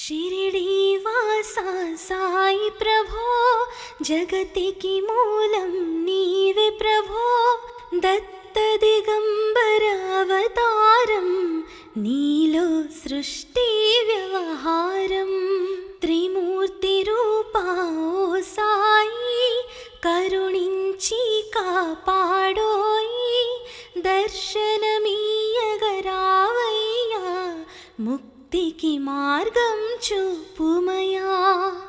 शिरिडीवासा साई प्रभो जगतिकी मूलं नीवे प्रभो दत्तदिगंबर अवतारं नीलो सृष्टि व्यवहारं त्रिमूर्ति रूपा ओ साई करुणिंची कापाडोई दर्शनमीयगरावय्या मुक्तिकी मार्गं चूपुमया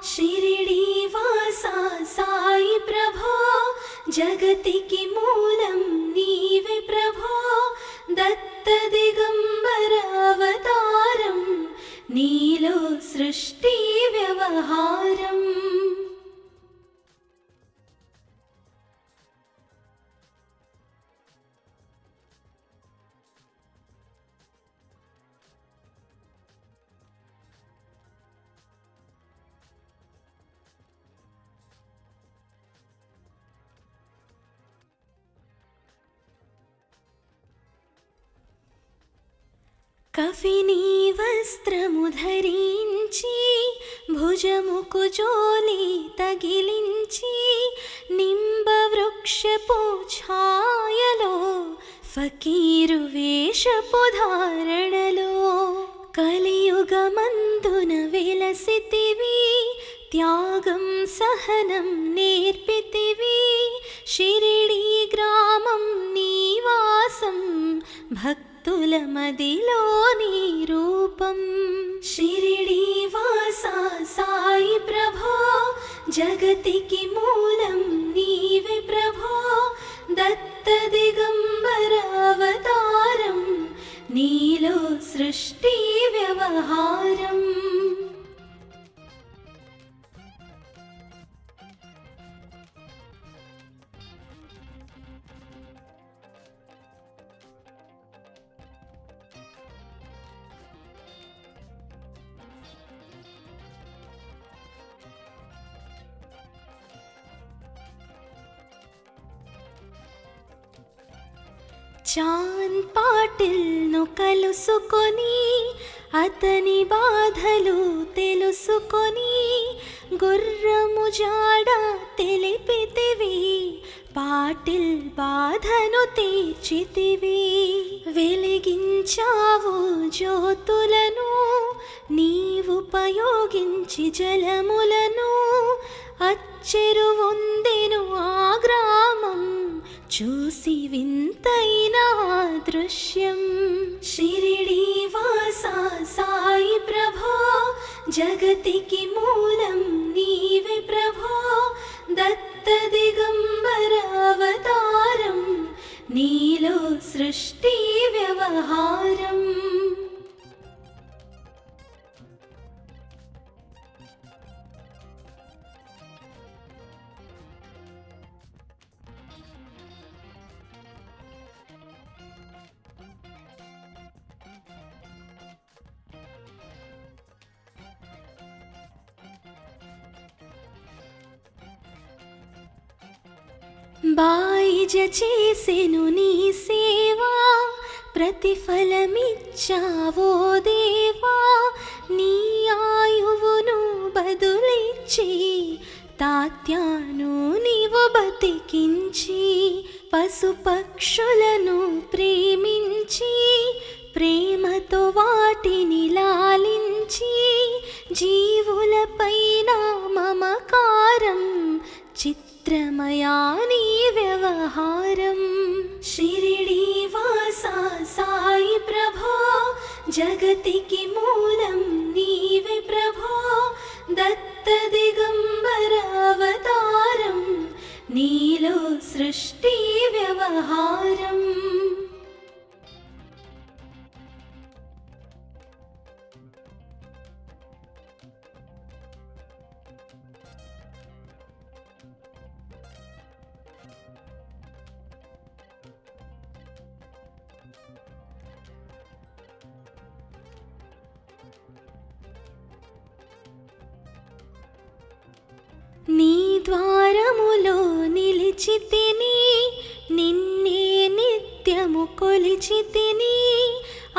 शिरिडीवासा साई प्रभो जगतिकी मूलं नीवे प्रभो दत्तदिगंबर अवतारं नीलो सृष्टि व्यवहारम् కఫినీ వస్త్రము ధరించి భుజముకు జోలి తగిలించి నింబ వృక్షపు ఛాయలో ఫకీరు వేషపు ధారణలో కలియుగమందున వెలసితివి త్యాగం సహనం నేర్పితివి షిరిడీ గ్రామం నివాసం భక్తుల మదిలో నీ రూపం షిరిడీవాసా సాయి ప్రభో జగతికి మూలం నీవే ప్రభో దత్త దిగంబర అవతారం నీలో సృష్టి వ్యవహారం చాన్ పాటిల్ను కలుసుకొని అతని బాధలు తెలుసుకొని గుర్రము జాడ తెలిపితివి పాటిల్ బాధను తీర్చితివి వెలిగించావు జ్యోతులను నీవుపయోగించి జలములను అచ్చెరువొందెను ఆ గ్రామం చూసి వింతైన దృశ్యం షిరిడీవాసా సాయి ప్రభో జగతికి మూలం నీవే ప్రభో దత్త దిగంబర అవతారం నీలో సృష్టి వ్యవహారం బాయిజ చేసెను నీ సేవా ప్రతిఫలమిచ్చావో దేవా నీ ఆయువును బదులిచ్చి తాత్యాను నీవు బతికించి పశుపక్షులను ప్రేమించి ప్రేమతో వాటిని లాలించి జీవులపైన మమకారం చిత్రమయా నీ వ్యవహారం షిరిడీవాసా సాయి ప్రభో జగతికి మూలం నీవే ప్రభో దత్త దిగంబర అవతారం నీలో సృష్టి వ్యవహారం నీ ద్వారములో నిలిచితిని నిన్నే నిత్యము కొలిచితిని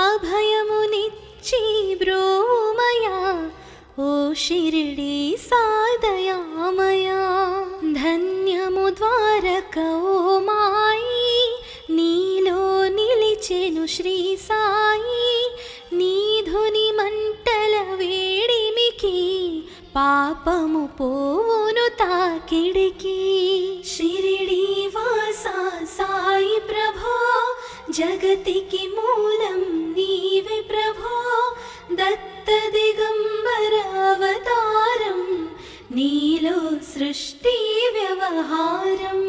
అభయమునిచ్చి బ్రోమయా షిరిడి సాదయామయా ధన్యము ద్వారక ఓ మాయి నీలో నిలిచెను శ్రీ సాయి నీధుని మంటల వేడిమికి పాపము పోవును తాకిడికి షిరిడి వాసా సాయి ప్రభో జగతికి మూలం నీవే ప్రభో దత్త దిగంబర అవతారం నీలో సృష్టి వ్యవహారం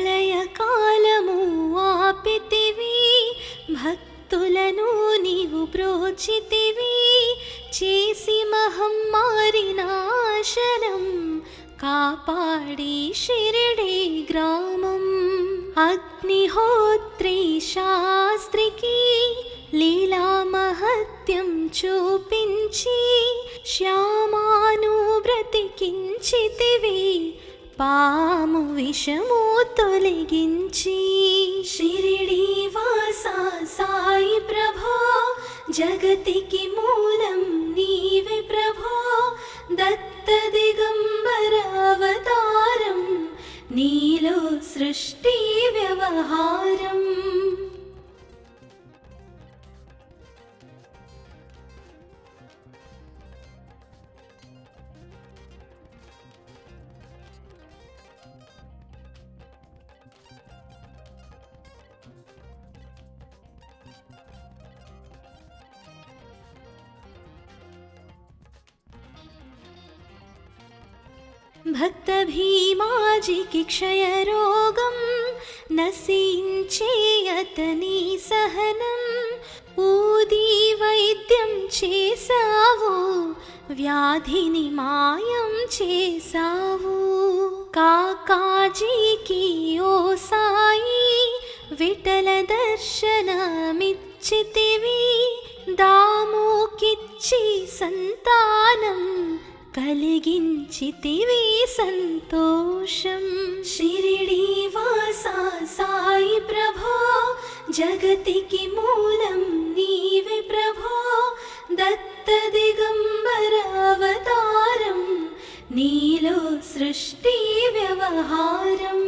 ప్రళయకాలము ఆపితివి భక్తులను నీవు బ్రోచితివి చేసి మహమ్మారి నాశనం కాపాడి షిరిడి గ్రామం అగ్నిహోత్రి శాస్త్రికి లీలా మహత్యం చూపించి శ్యామాను బ్రతికించితివి పాము విషము తొలగించి షిరిడి వాసా సాయి ప్రభో జగతికి మూలం నీవే ప్రభో దత్త దిగంబర అవతారం నీలో సృష్టి వ్యవహారం భక్త భీమాజికి క్షయరోగం నశించే అతని సహనం ఊది వైద్యం చేసావు వ్యాధిని మాయం చేసావు కాకాజీకి ఓ సాయి విఠల దర్శనమిచ్చితివి దాముకిచ్చి సంతానం కలిగించితివి సంతోషం షిరిడి వాసా సాయి ప్రభో జగతికి మూలం నీవే ప్రభో దత్త దిగంబర అవతారం నీలో సృష్టి వ్యవహారం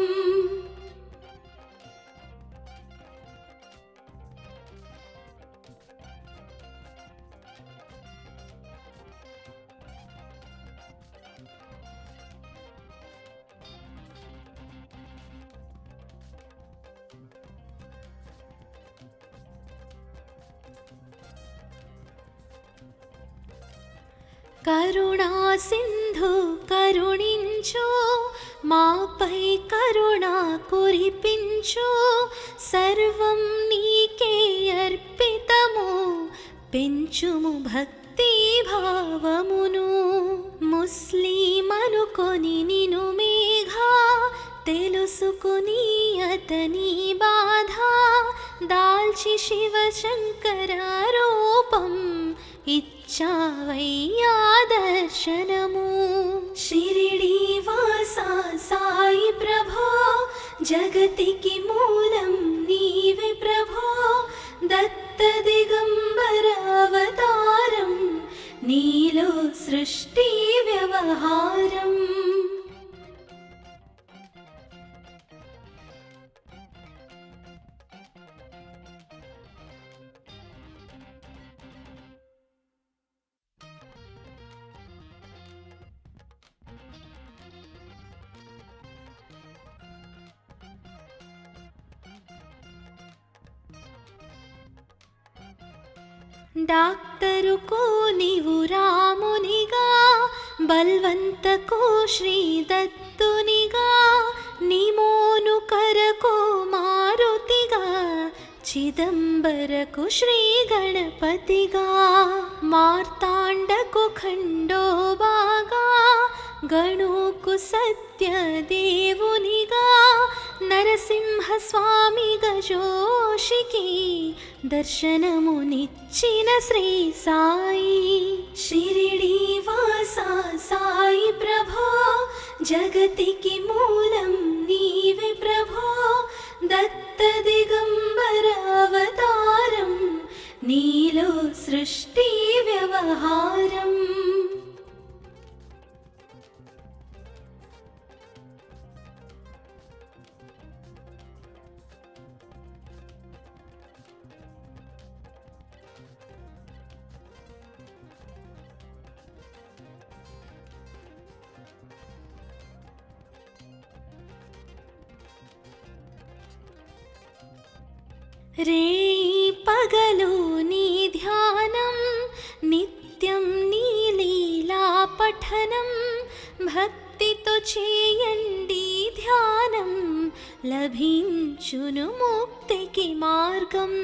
కరుణా సింధు కరుణించు మాపై కరుణ కురిపించు సర్వం నీకే అర్పితము పెంచుము భక్తి భావమును ముస్లిమనుకొని నిను మేఘా తెలుసుకుని అతని బాధ దాల్చి శివ శంకర రూపం ఇచ్చావయ్యా దర్శనము షిరిడి వాసా సాయి ప్రభో జగతికి మూలం నీవే ప్రభో దత్త దిగంబర అవతారం నీలో సృష్టి వ్యవహారం డాక్టరుకు నీవు రామునిగా బల్వంతకు శ్రీ దత్తునిగా నిమోను కరకు మారుతిగా చిదంబరకు శ్రీ గణపతిగా మార్తాండకు ఖండోబాగా గణుకు సత్య దేవునిగా నరసింహస్వామి గజోషికి దర్శనమునిచ్చిన శ్రీ సాయి. షిరిడి వాసా సాయి ప్రభో, జగతికి మూలం నీవే ప్రభో. దత్త దిగంబర అవతారం, నీలో సృష్టి వ్యవహారం. రేయి పగలు నీ ధ్యానం, నిత్యం నీ లీలా పఠనం. భక్తితో చేయండి ధ్యానం, లభించును ముక్తికి మార్గం.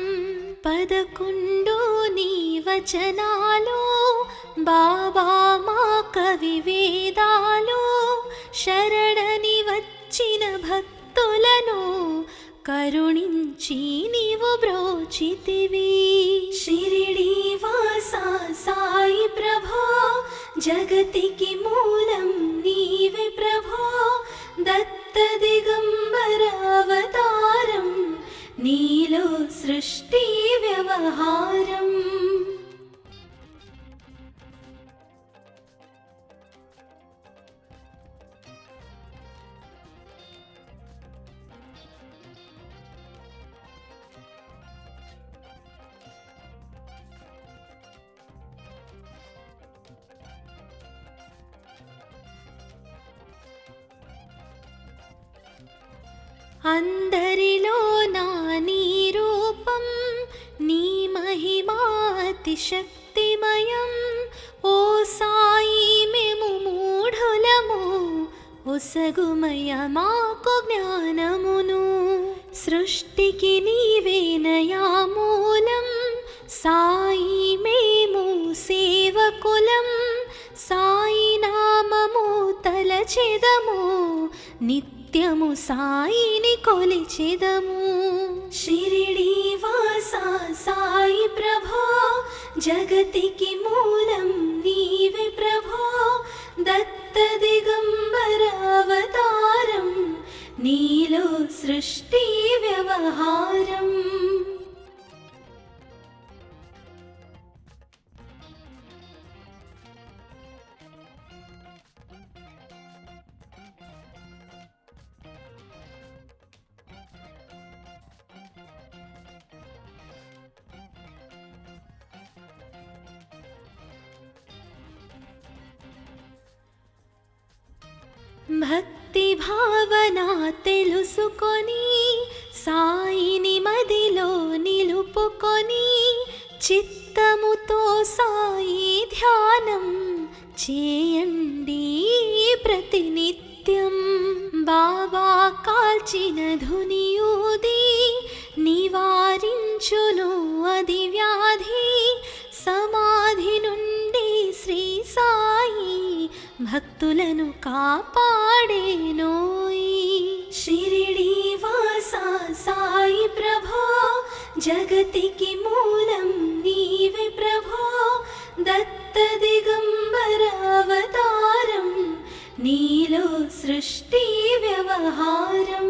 11 నీ వచనాలు, బాబా మా కవి వేదాలు. శరణని వచ్చిన భక్తులను కరుణించి నీవు బ్రోచితివి. షిరిడి వాసా సాయి ప్రభో, జగతికి మూలం నీవే ప్రభో. దత్త దిగంబర అవతారం, నీలో సృష్టి వ్యవహారం. అందరిలో నా నీ రూపం, నీ మహిమాతి శక్తిమయం. ఓ సాయి మేము మూఢులము, ఒసగుమయ మాకు జ్ఞానమును. సృష్టికి నీవేనయా మూలం, సాయి మేము సేవకులం. సాయి నామము తలచెదము, నిత్యము సాయిని కొలిచెదము. షిరిడి వాసా సాయి ప్రభో, జగతికి మూలం నీవే ప్రభో. దత్త దిగంబర అవతారం, నీలో సృష్టి వ్యవహారం. భక్తి భావన తెలుసుకొని, సాయిని మదిలో నిలుపుకొని. చిత్తముతో సాయి ధ్యానం చేయండి ప్రతినిత్యం. బాబా కాల్చిన ధునియూది, నివారించును అది వ్యాధి. సమాధి నుండి శ్రీ సాయి భక్తులను కాపాడేనోయి. షిరిడి వాసా సాయి ప్రభో, జగతికి మూలం నీవే ప్రభో. దత్త దిగంబర అవతారం, నీలో సృష్టి వ్యవహారం.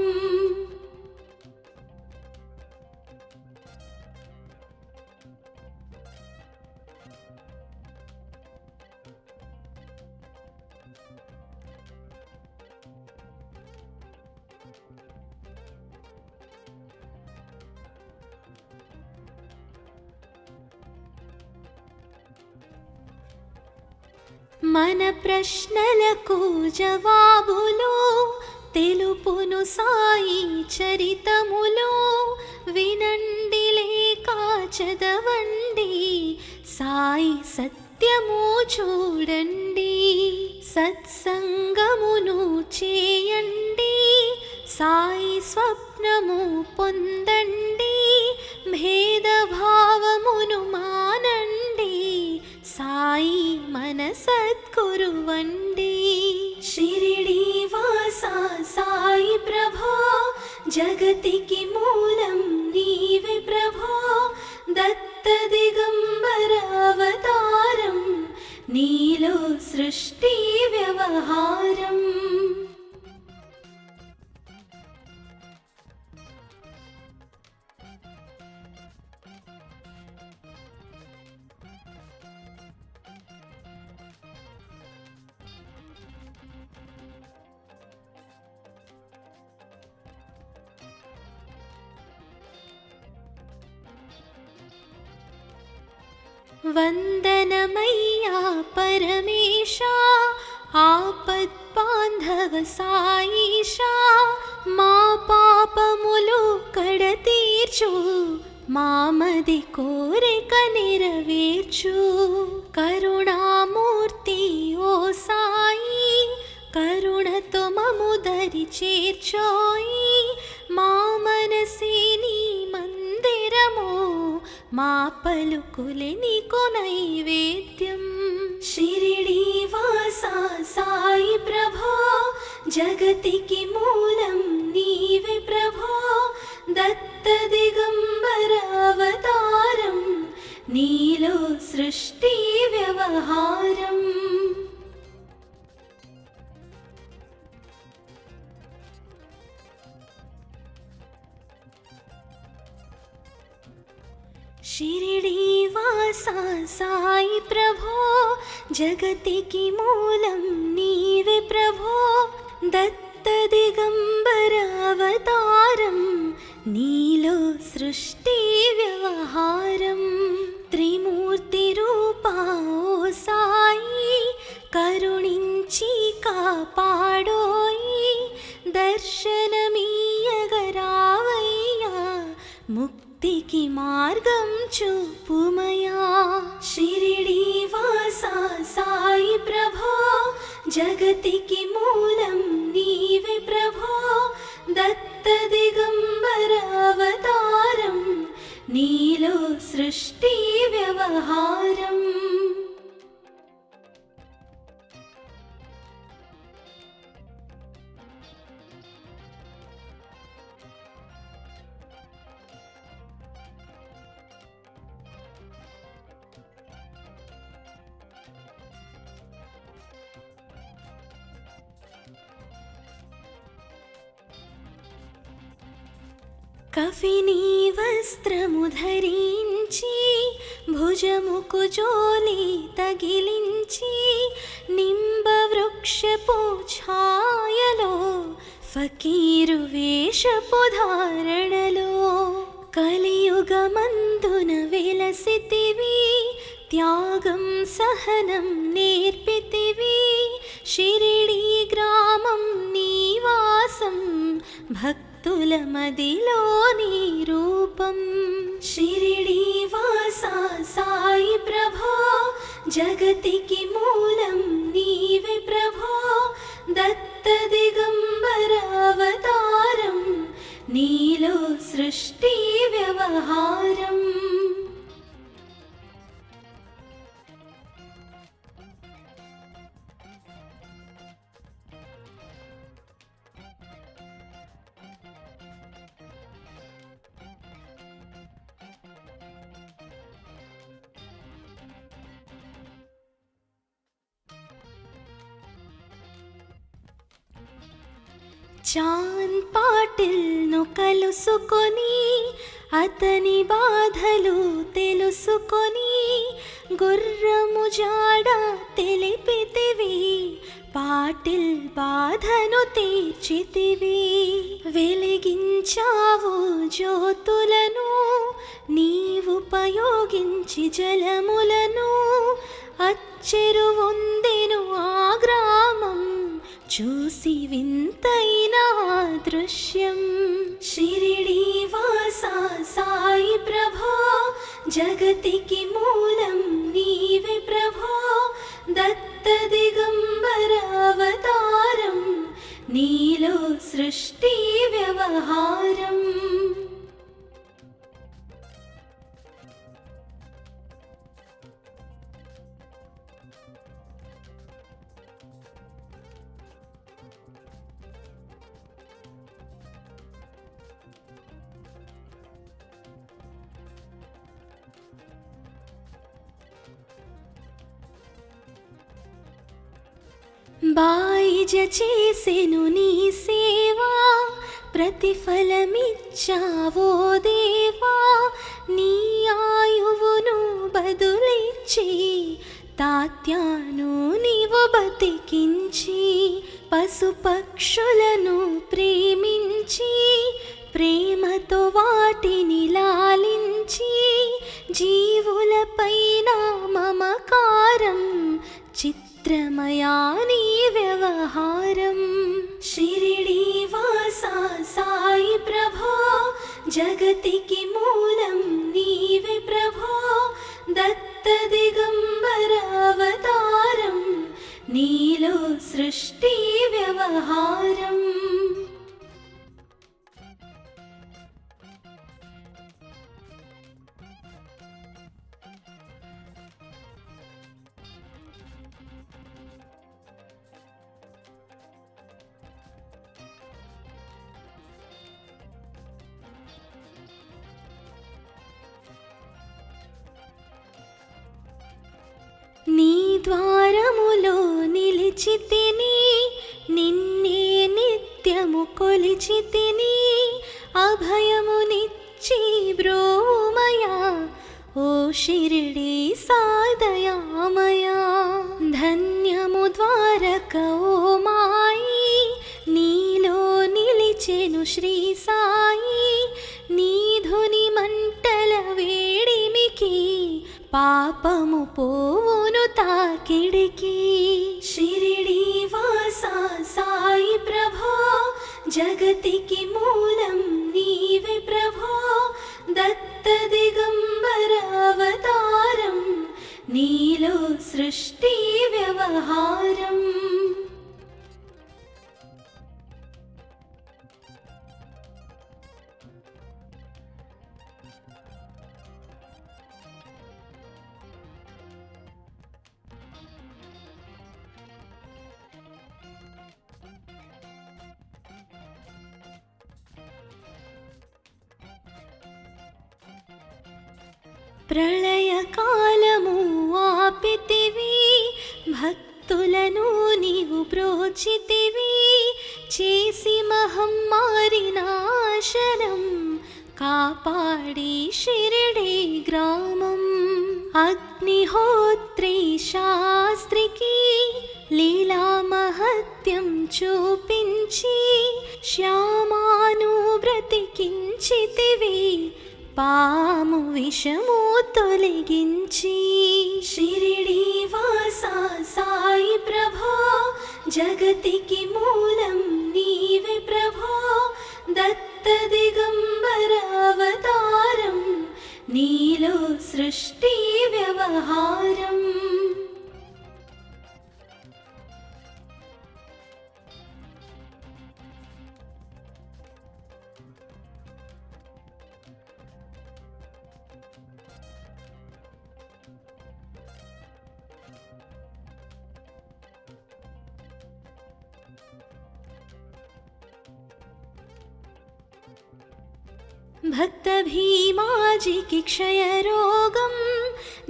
మన ప్రశ్నలకు జవాబులు తెలుపును సాయి చరితములో. వినండి లేక చదవండి, సాయి సత్యము చూడండి. సత్సంగమును చేయండి, సాయి స్వప్నము పొందండి. భేదభావమును మానండి, సాయి మన సద్గురువండి. షిరిడి వాసా సాయి ప్రభో, జగతికి మూలం నీవే ప్రభో, దత్త దిగంబర అవతారం, నీలో సృష్టి వ్యవహారం. వందనమయ్యా పరమేశా, ఆపద్బాంధవ సాయిషా, మా పాపములు కడతీర్చు, మామది కోరిక నెరవేర్చు. కరుణామూర్తి ఓ సాయి, కరుణతో మము దరి చేర్చోయి. మా మనసే నీ మందిరమో, మా పలుకులే నీకు నైవేద్యం. షిరిడీ వాసా సాయి ప్రభో, జగతికి మూలం నీవే ప్రభో, దత్త దిగంబర అవతారం, నీలో సృష్టి వ్యవహారం. షిరిడీ వాసా సాయి ప్రభో, జగతికి మూలం నీవే ప్రభో, దత్త దిగంబర అవతారం, నీలో సృష్టి వ్యవహారం. త్రిమూర్తి రూపా ఓ సాయి, కరుణించి కాపాడోయి. దర్శనమీయగరావయ్యా, ముక్తికి మార్గం చూపుమయా. షిరిడీ వాసా సాయి ప్రభో, జగతికి మూలం నీవే ప్రభో, దత్త దిగంబర అవతారం, నీలో సృష్టి వ్యవహారం. కఫినీ వస్త్రము ధరించి, భుజముకు జోలి తగిలించి, నింబ వృక్షపు ఛాయలో, ఫకీరు వేషపు ధారణలో, కలియుగమందున వెలసితివి, త్యాగం సహనం నేర్పితివి. షిరిడీ గ్రామం నీవాసం, భక్తుల మదిలో నీ రూపం. షిరిడీ వాసా సాయి ప్రభో, జగతికి మూలం నీవే ప్రభో, దత్త దిగంబర అవతారం, నీలో సృష్టి వ్యవహారం. చాన్ పాటిల్ను కలుసుకొని, అతని బాధలు తెలుసుకొని, గుర్రము జాడ తెలిపితివి, పాటిల్ బాధను తీర్చితివి. వెలిగించావు జ్యోతులను, నీవుపయోగించి జలములను, అచ్చెరువొందెను ఆ గ్రామం, చూసి వింతైన దృశ్యం. షిరిడీ వాసా సాయి ప్రభో, జగతికి మూలం నీవే ప్రభో, దత్త దిగంబర అవతారం, నీలో సృష్టి వ్యవహారం. బాయిజ చేసెను నీ సేవా, ప్రతిఫలమిచ్చావో దేవా. నీ ఆయువును బదులిచ్చి తాత్యాను నీవు బతికించి, పశుపక్షులను ప్రేమించి ప్రేమతో వాటిని లాలించి, జీవులపైన మమకారం చిత్రమయా నీ వ్యవహారం. షిరిడీ వాసా సాయి ప్రభో, జగతికి మూలం నీవే ప్రభో. దత్త దిగంబర అవతారం, నీలో సృష్టి వ్యవహారం. నీ ద్వారములో నిలిచితిని, నిన్నే నిత్యము కొలిచితిని. అభయమునిచ్చి బ్రోమయా, ఓ షిరిడీ సాదయామయా. ధన్యము ద్వారక ఓ మాయి, నీలో నిలిచెను శ్రీ సాయి. నీధుని మంటల వేడిమికి పాపము పోవును తాకిడికి. షిరిడీ వాసా సాయి ప్రభో, జగతికి మూలం నీవే ప్రభో. దత్త దిగంబర అవతారం, నీలో సృష్టి వ్యవహారం. ప్రళయకాలము ఆపితివి, భక్తులను నీవు బ్రోచితివి. చేసి మహమ్మారి నాశనం, కాపాడి షిరిడీ గ్రామం. అగ్నిహోత్రి శాస్త్రికి లీలా మహత్యం చూపించి, శ్యామాను బ్రతికించితివి, పాము విషము తొలగించి. షిరిడీ వాసా సాయి ప్రభో, జగతికి మూలం నీవే ప్రభో. దత్త దిగంబర అవతారం, నీలో సృష్టి వ్యవహారం. భక్త భీమాజికి క్షయరోగం,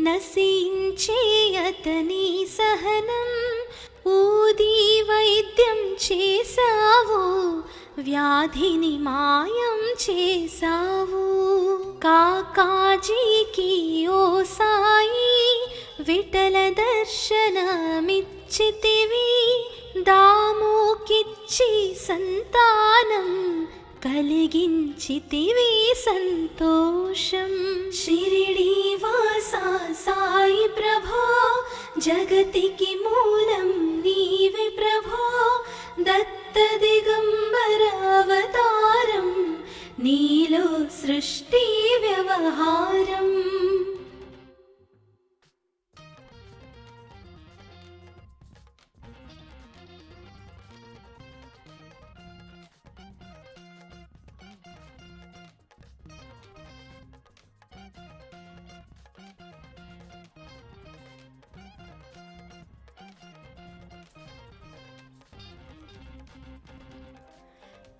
నశించే అతని సహనం. ఊది వైద్యం చేసావు, వ్యాధిని మాయం చేసావు. కాకాజీకి ఓ సాయి, విఠల దర్శనమిచ్చితివి. దాముకిచ్చి సంతానం కలిగించితివి సంతోషం. షిరిడీ వాసా సాయి ప్రభో, జగతికి మూలం నీవే ప్రభో. దత్త దిగంబర అవతారం, నీలో సృష్టి వ్యవహారం.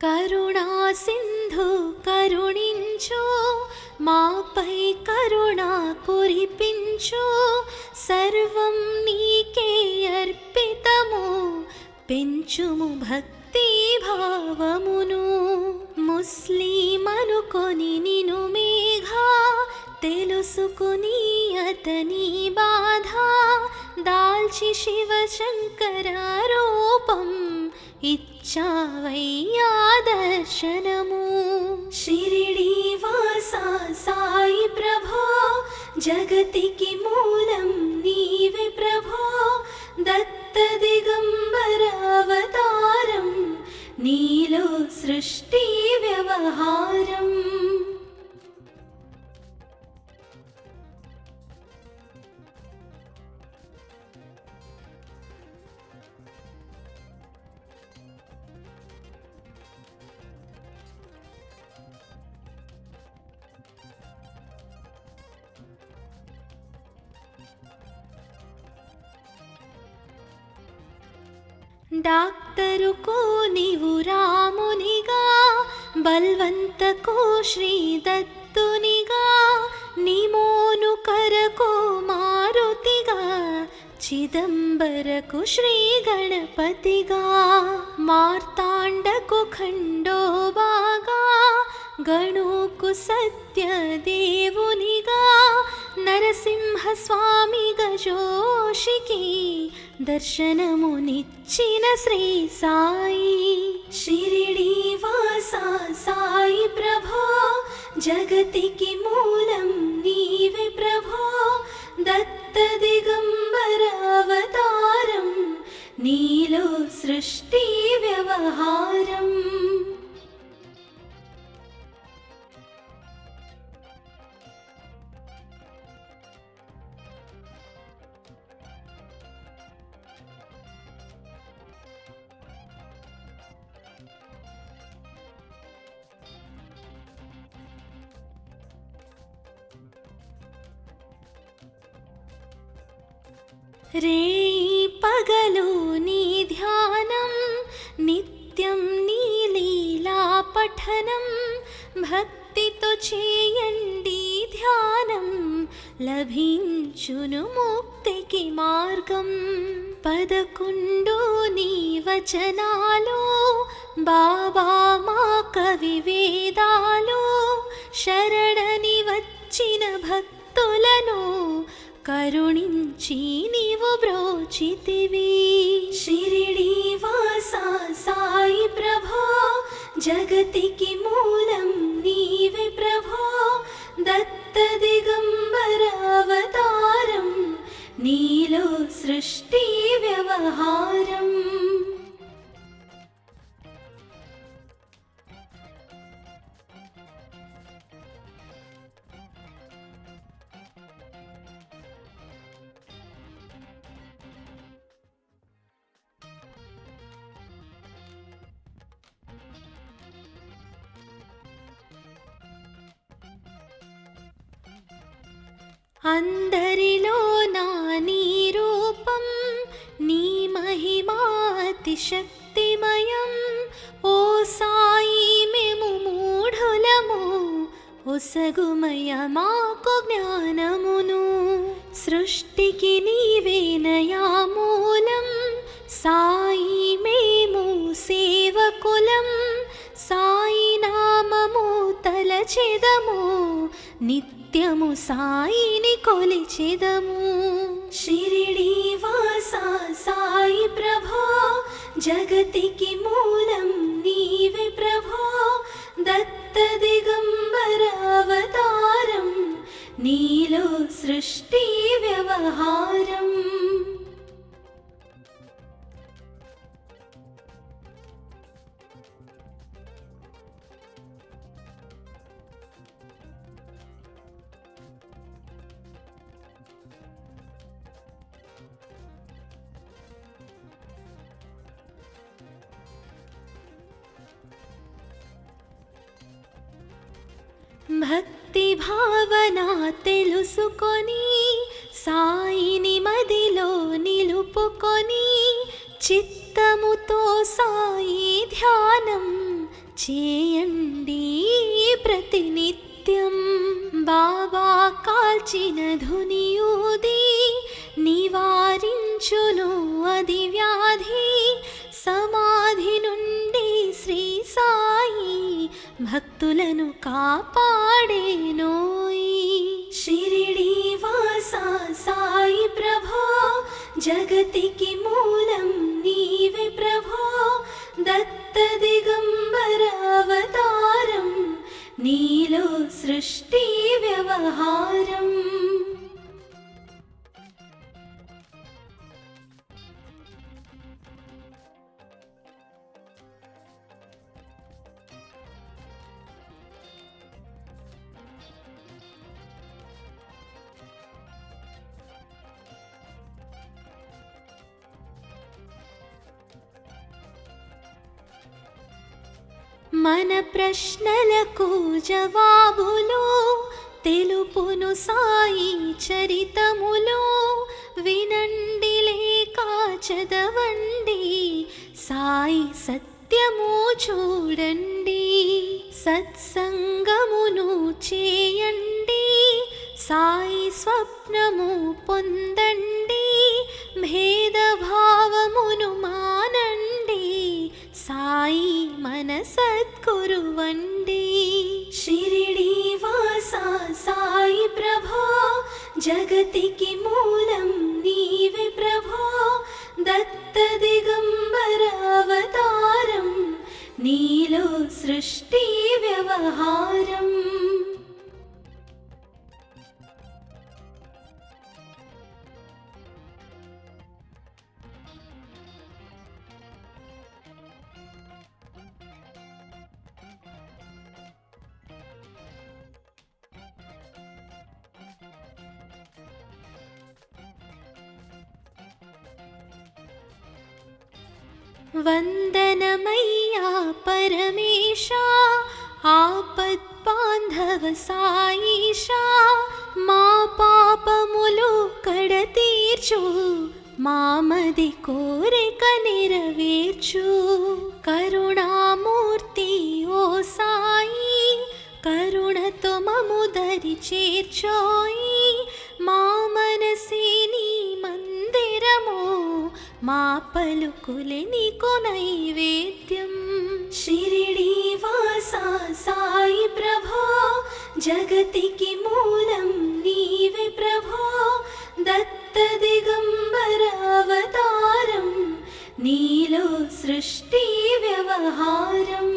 కరుణా సింధు కరుణించు, మాపై కరుణ కురిపించు. సర్వం నీకే అర్పితము, పెంచుము భక్తి భావమును. ముస్లిమనుకొని నిను మేఘా తెలుసుకుని అతని బాధ దాల్చి శివ శంకర రూపం ఇచ్చావయ్యా దర్శనము. షిరిడి వాసా సాయి ప్రభో జగతికి మూలం నీవే ప్రభో. దత్త దిగంబర అవతారం నీలో సృష్టి వ్యవహారం. డాక్టరుకు నీవు రామునిగా బల్వంతకు శ్రీ దత్తునిగా నిమోను కరకు మారుతిగా చిదంబరకు శ్రీ గణపతిగా మార్తాండకు ఖండోబాగా గణుకు సత్యదేవునిగా నరసింహ స్వామి గజోషికి దర్శనమునిచ్చిన శ్రీ సాయి. షిరిడి వాసా సాయి ప్రభో జగతికి మూలం నీవే ప్రభో. దత్త దిగంబర అవతారం నీలో సృష్టి వ్యవహారం. రేయి పగలు నీ ధ్యానం నిత్యం నీ లీలా పఠనం. భక్తితో చేయండి ధ్యానం లభించును ముక్తికి మార్గం. 11 నీ వచనాలు బాబా మా కవి వేదాలు. శరణని వచ్చిన భక్తులను కరుణించి నీవు బ్రోచితివి. షిరిడి వాసా సాయి ప్రభో జగతికి మూలం నీవే ప్రభో. దత్త దిగంబర అవతారం నీలో సృష్టి వ్యవహారం. అందరిలో నా నీ రూపం నీ మహిమాతి శక్తిమయం. ఓ సాయి మేము మూఢులము ఒసగుమయ మాకు జ్ఞానమును. సృష్టికి నీవేనయా మూలం సాయి మేము సేవకులం. సాయి నామము తలచెదము నిత్యము సాయిని కొలిచెదము. షిరిడి వాసా సాయి ప్రభో జగతికి మూలం నీవే ప్రభో. దత్త దిగంబర అవతారం నీలో సృష్టి వ్యవహారం. భక్తి భావన తెలుసుకొని సాయిని మదిలో నిలుపుకొని చిత్తముతో సాయి ధ్యానం చేయండి ప్రతినిత్యం. బాబా కాల్చిన ధునియూది నివారించును అది వ్యాధి. భక్తులను కాపాడేనోయ్. షిరిడీ వాసా సాయి ప్రభో, జగతికి మూలం నీవే ప్రభో. దత్త దిగంబర అవతారం, నీలో సృష్టి వ్యవహారం. మన ప్రశ్నలకు జవాబులు తెలుపును సాయి చరితములో. వినండి లేక చదవండి, సాయి సత్యము చూడండి. సత్సంగమును చేయండి, సాయి స్వప్నము పొందండి. భేదభావమును మానండి, సాయి మన సద్గురువండి. షిరిడీ వాసా సాయి ప్రభో, జగతికి మూలం నీవే ప్రభో. దత్త దిగంబర అవతారం, నీలో సృష్టి వ్యవహారం. వందనమయ్యా పరమేశా, ఆపద్బాంధవ సాయిషా. మా పాపములు కడతీర్చు, మామది కోరిక నెరవేర్చు. కరుణామూర్తి ఓ సాయి, కరుణతో మము దరి చేర్చోయి. మా మనసే నీ మందిరమో, మా పలుకులే నీకు నైవేద్యం. షిరిడీ వాసా సాయి ప్రభో, జగతికి మూలం నీవే ప్రభో. దత్త దిగంబర అవతారం, నీలో సృష్టి వ్యవహారం.